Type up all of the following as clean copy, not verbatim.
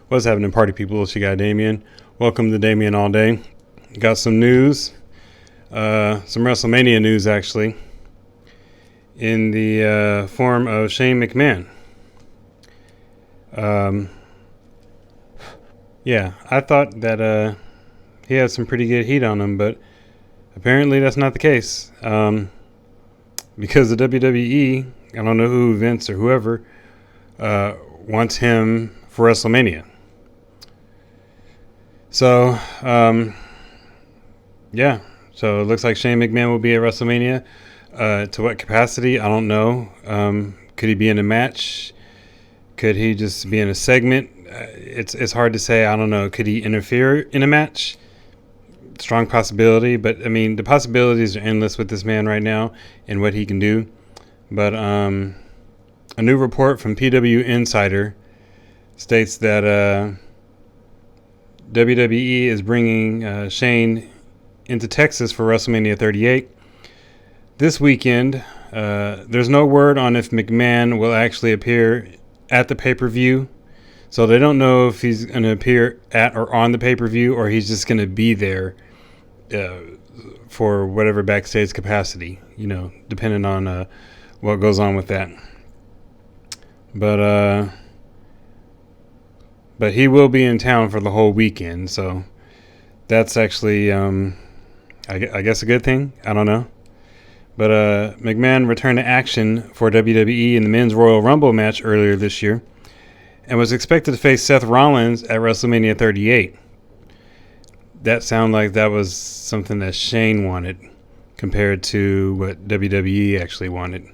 What's happening, party people? It's your guy Damien. Welcome to Damien All Day. Got some news, some WrestleMania news actually, in the form of Shane McMahon. Yeah, I thought that he had some pretty good heat on him, but apparently that's not the case. Because the WWE, I don't know who, Vince or whoever, wants him for WrestleMania. So, yeah. So it looks like Shane McMahon will be at WrestleMania. To what capacity? I don't know. Could he be in a match? Could he just be in a segment? It's hard to say. I don't know. Could he interfere in a match? Strong possibility. But, I mean, the possibilities are endless with this man right now and what he can do. But a new report from PW Insider states that WWE is bringing Shane into Texas for WrestleMania 38 this weekend. There's no word on if McMahon will actually appear at the pay-per-view, so they don't know if he's going to appear at or on the pay-per-view, or he's just going to be there for whatever backstage capacity, depending on what goes on with that. But he will be in town for the whole weekend, so that's actually, I guess, a good thing. I don't know. But McMahon returned to action for WWE in the Men's Royal Rumble match earlier this year and was expected to face Seth Rollins at WrestleMania 38. That sounded like that was something that Shane wanted compared to what WWE actually wanted.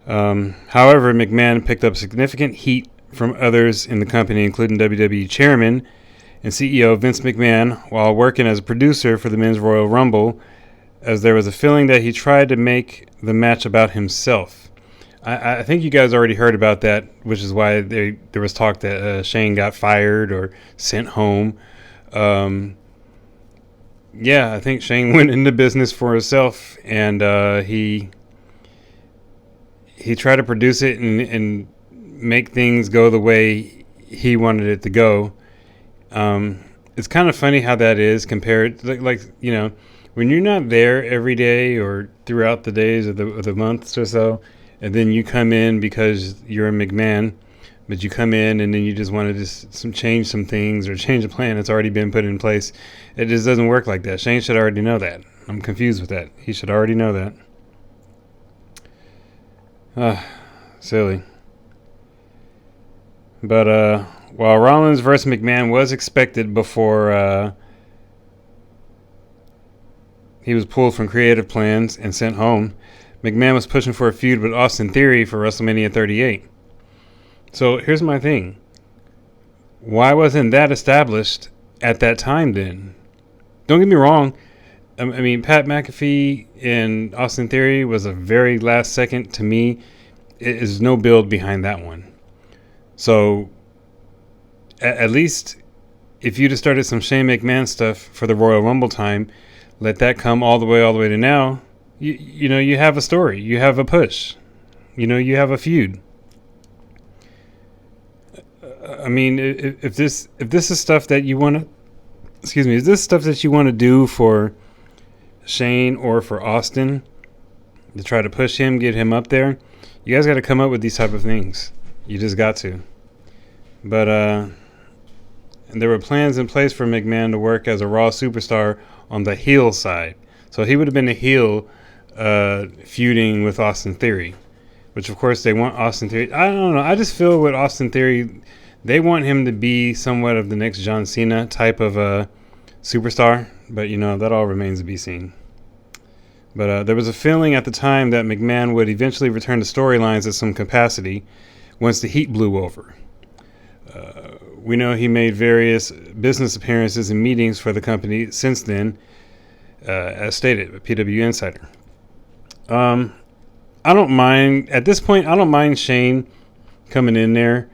However, McMahon picked up significant heat from others in the company, including WWE Chairman and CEO Vince McMahon, while working as a producer for the Men's Royal Rumble, as there was a feeling that he tried to make the match about himself. I think you guys already heard about that, which is why there was talk that Shane got fired or sent home. Yeah, I think Shane went into business for himself, and he tried to produce it and make things go the way he wanted it to go. It's kind of funny how that is compared to, like when you're not there every day or throughout the days of the months or so, and then you come in because you're a McMahon, but you come in and then you just want to change some things or change a plan that's already been put in place. It just doesn't work like that. Shane should already know that. I'm confused with that. He should already know that. Silly. But while Rollins versus McMahon was expected before he was pulled from creative plans and sent home, McMahon was pushing for a feud with Austin Theory for WrestleMania 38. So here's my thing. Why wasn't that established at that time then? Don't get me wrong. I mean, Pat McAfee and Austin Theory was a very last second. To me, it is no build behind that one. So, at least if you'd have started some Shane McMahon stuff for the Royal Rumble time, let that come all the way to now. You have a story. You have a push. You have a feud. I mean, if this is stuff that you want to, is this stuff that you want to do for Shane or for Austin to try to push him, get him up there, you guys got to come up with these type of things. You just got to. But there were plans in place for McMahon to work as a Raw superstar on the heel side. So he would have been a heel feuding with Austin Theory, which of course they want Austin Theory. I don't know. I just feel with Austin Theory, they want him to be somewhat of the next John Cena type of superstar. But, that all remains to be seen. But there was a feeling at the time that McMahon would eventually return to storylines at some capacity once the heat blew over. We know he made various business appearances and meetings for the company since then, as stated by PW Insider. I don't mind, at this point, I don't mind Shane coming in there,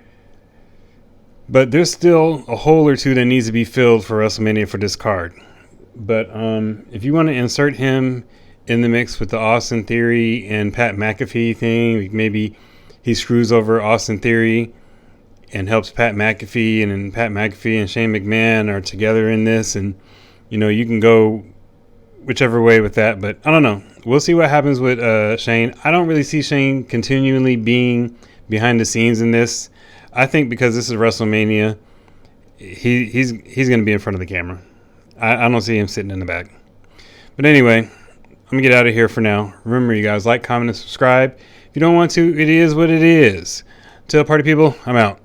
but there's still a hole or two that needs to be filled for WrestleMania for this card. But if you want to insert him in the mix with the Austin Theory and Pat McAfee thing. Maybe he screws over Austin Theory and helps Pat McAfee, and then Pat McAfee and Shane McMahon are together in this, and you can go whichever way with that, but I don't know. We'll see what happens with Shane. I don't really see Shane continually being behind the scenes in this. I think because this is WrestleMania, he's going to be in front of the camera. I don't see him sitting in the back. But anyway, I'm going to get out of here for now. Remember, you guys, like, comment, and subscribe. If you don't want to, it is what it is. Tell party people, I'm out.